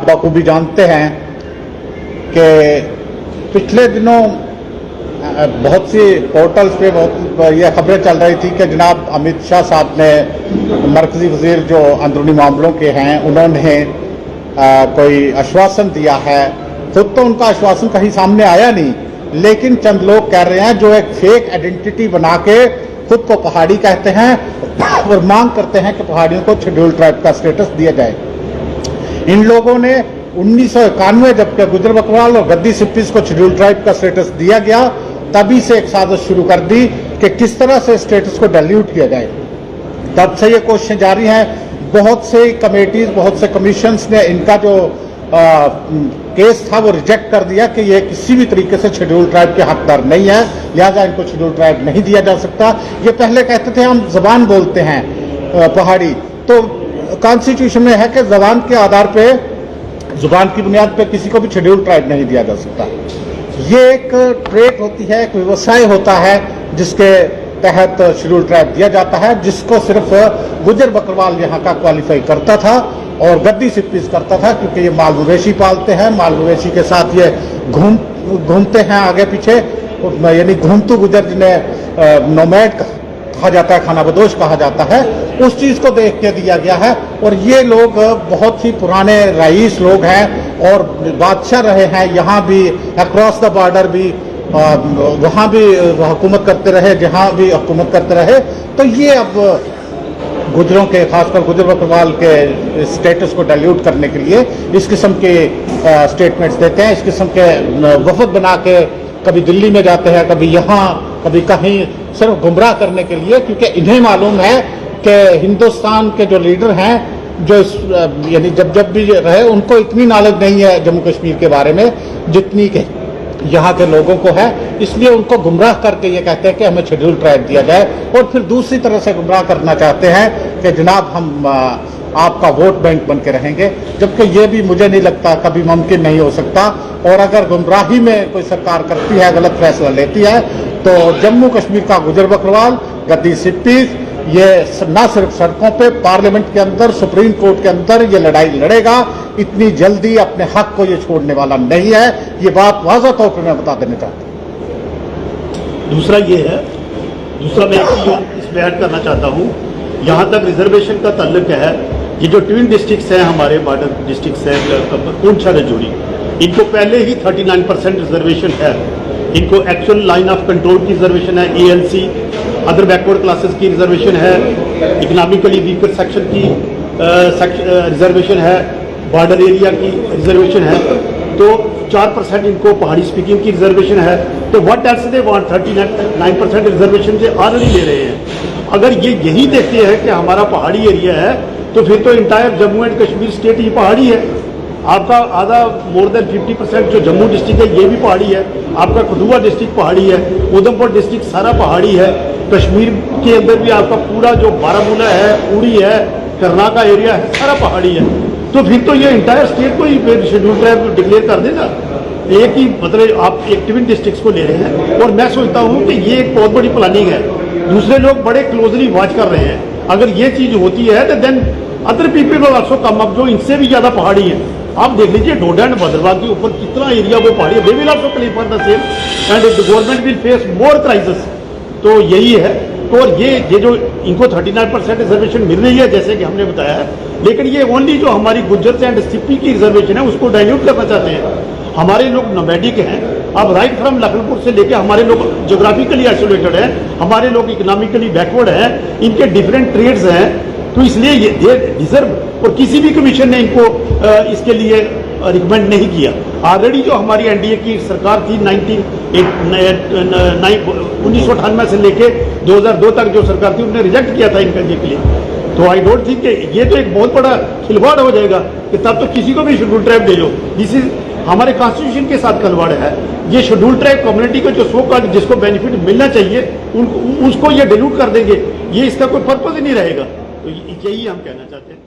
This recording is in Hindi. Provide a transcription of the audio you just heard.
बखूबी जानते हैं कि पिछले दिनों बहुत सी पोर्टल्स पे बहुत ये खबरें चल रही थी कि जनाब अमित शाह साहब ने मरकजी वजीर जो अंदरूनी मामलों के हैं उन्होंने कोई आश्वासन दिया है। खुद तो उनका आश्वासन कहीं सामने आया नहीं, लेकिन चंद लोग कह रहे हैं जो एक फेक आइडेंटिटी बना के खुद को पहाड़ी कहते हैं और मांग करते हैं कि पहाड़ियों को शेड्यूल ट्राइब का स्टेटस दिया जाए। इन लोगों ने 1991 जब गुजर बकरवाल और गद्दी सिप्पीज को शेड्यूल ट्राइब का स्टेटस दिया गया, तभी से एक साजिश शुरू कर दी कि किस तरह से स्टेटस को डाइल्यूट किया जाए। तब से ये कोशिशें जारी हैं। बहुत से कमेटीज, बहुत से कमीशंस ने इनका जो केस था वो रिजेक्ट कर दिया कि ये किसी भी तरीके से शेड्यूल ट्राइब के हकदार नहीं है, लिहाजा इनको शेड्यूल ट्राइब नहीं दिया जा सकता। ये पहले कहते थे हम जबान बोलते हैं पहाड़ी, तो कॉन्स्टिट्यूशन में है कि जबान के आधार पे, जुबान की बुनियाद पे किसी को भी शेड्यूल ट्राइब नहीं दिया जा सकता। ये एक ट्रेड होती है, एक व्यवसाय होता है जिसके तहत शेड्यूल ट्राइब दिया जाता है, जिसको सिर्फ गुजर बकरवाल यहाँ का क्वालिफाई करता था और गद्दी सिप्पीज करता था, क्योंकि ये माल मवेशी पालते हैं, माल मवेशी के साथ ये घूमते हैं आगे पीछे, यानी घूमतू गुजर जिन्हें नोमैड कहा जाता है, खाना बदोश कहा जाता है, उस चीज को देख के दिया गया है। और ये लोग बहुत ही पुराने रईस लोग हैं और बादशाह रहे हैं, यहाँ भी अक्रॉस द बॉर्डर भी, वहाँ भी हुकूमत करते रहे, जहाँ भी हुकूमत करते रहे। तो ये अब गुजरों के, खासकर गुजर बकरवाल के स्टेटस को डाइल्यूट करने के लिए इस किस्म के स्टेटमेंट्स देते हैं, इस किस्म के वफद बना के कभी दिल्ली में जाते हैं, कभी यहाँ, कभी कहीं, सिर्फ गुमराह करने के लिए, क्योंकि इन्हें मालूम है कि हिंदुस्तान के जो लीडर हैं, जो यानी जब भी रहे, उनको इतनी नॉलेज नहीं है जम्मू कश्मीर के बारे में जितनी के यहाँ के लोगों को है। इसलिए उनको गुमराह करके ये कहते हैं कि हमें शेड्यूल ट्राइब दिया जाए, और फिर दूसरी तरह से गुमराह करना चाहते हैं कि जनाब हम आपका वोट बैंक बन के रहेंगे, जबकि ये भी मुझे नहीं लगता कभी मुमकिन नहीं हो सकता। और अगर गुमराही में कोई सरकार करती है, गलत फैसला लेती है, तो जम्मू कश्मीर का गुजर बकरवाल, गद्दी सिप्पीज ये न सिर्फ सड़कों पे, पार्लियामेंट के अंदर, सुप्रीम कोर्ट के अंदर ये लड़ाई लड़ेगा। इतनी जल्दी अपने हक को ये छोड़ने वाला नहीं है, ये बात वाज़ह तौर पर मैं बता देना चाहता हूँ। दूसरा मैं इसमें ऐड करना चाहता हूँ, यहाँ तक रिजर्वेशन का ताल्लुक है, ये जो ट्विन डिस्ट्रिक्ट्स हैं, हमारे बॉर्डर डिस्ट्रिक्ट्स हैं, पूंछ रजौरी, इनको पहले ही 39% रिजर्वेशन है। इनको एक्चुअल लाइन ऑफ कंट्रोल की रिजर्वेशन है, ALC, अदर बैकवर्ड क्लासेस की रिजर्वेशन है, इकोनॉमिकली वीकर सेक्शन की रिजर्वेशन है, बॉर्डर एरिया की रिजर्वेशन है, तो 4% इनको पहाड़ी स्पीकिंग की रिजर्वेशन है। तो what else they want, 39% reservation से ऑलरेडी ले रहे हैं। अगर ये यही देखते हैं कि हमारा पहाड़ी एरिया है, तो फिर तो entire Jammu and Kashmir state ही पहाड़ी है। आपका आधा मोर देन 50% जो जम्मू डिस्ट्रिक्ट है ये भी पहाड़ी है, आपका कठुआ डिस्ट्रिक्ट पहाड़ी है, उधमपुर डिस्ट्रिक्ट सारा पहाड़ी है, कश्मीर के अंदर भी आपका पूरा जो बारामूला है, उड़ी है, करना का एरिया है, सारा पहाड़ी है। तो फिर तो ये इंटायर स्टेट को ही शेड्यूल ट्राइब डिक्लेयर कर देना। एक ही मतलब आप एक ट्विन डिस्ट्रिक्ट्स को ले रहे हैं, और मैं सोचता हूँ कि ये एक बहुत बड़ी प्लानिंग है। दूसरे लोग बड़े क्लोजली वॉच कर रहे हैं। अगर ये चीज़ होती है तो then other people will also come up, जो इनसे भी ज़्यादा पहाड़ी है। आप देख लीजिए डोडा एंड भद्रवाह के ऊपर कितना एरिया वो पहाड़ी है, they will also claim for the same and the government will face more crisis. तो यही है। तो और ये जो इनको 39% रिजर्वेशन मिल रही है जैसे कि हमने बताया है, लेकिन ये ओनली जो हमारी गुज्जर एंड सिप्पी की रिजर्वेशन है उसको डाइल्यूट करना चाहते हैं। हमारे लोग नोमैडिक हैं, अब राइट फ्रॉम लखनपुर से लेके हमारे लोग जोग्राफिकली आइसोलेटेड हैं, हमारे लोग इकोनॉमिकली बैकवर्ड हैं, इनके डिफरेंट ट्रेड्स हैं, तो इसलिए ये डिजर्व। और किसी भी कमीशन ने इनको इसके लिए रिकमेंड नहीं किया। ऑलरेडी जो हमारी एनडीए की सरकार थी 1998 से लेके 2002 तक जो सरकार थी, उन्होंने रिजेक्ट किया था इनका के लिए। तो आई डोंट थिंक ये तो एक बहुत बड़ा खिलवाड़ हो जाएगा कि तब तो किसी को भी schedule tribe they low. This is हमारे कॉन्स्टिट्यूशन के साथ खिलवाड़ है। ये शेड्यूल ट्राइब कम्युनिटी को जो सो कॉल्ड जिसको बेनिफिट मिलना चाहिए उसको ये डिल्यूट कर देंगे, ये इसका कोई पर्पज ही नहीं रहेगा। तो यही हम कहना चाहते हैं।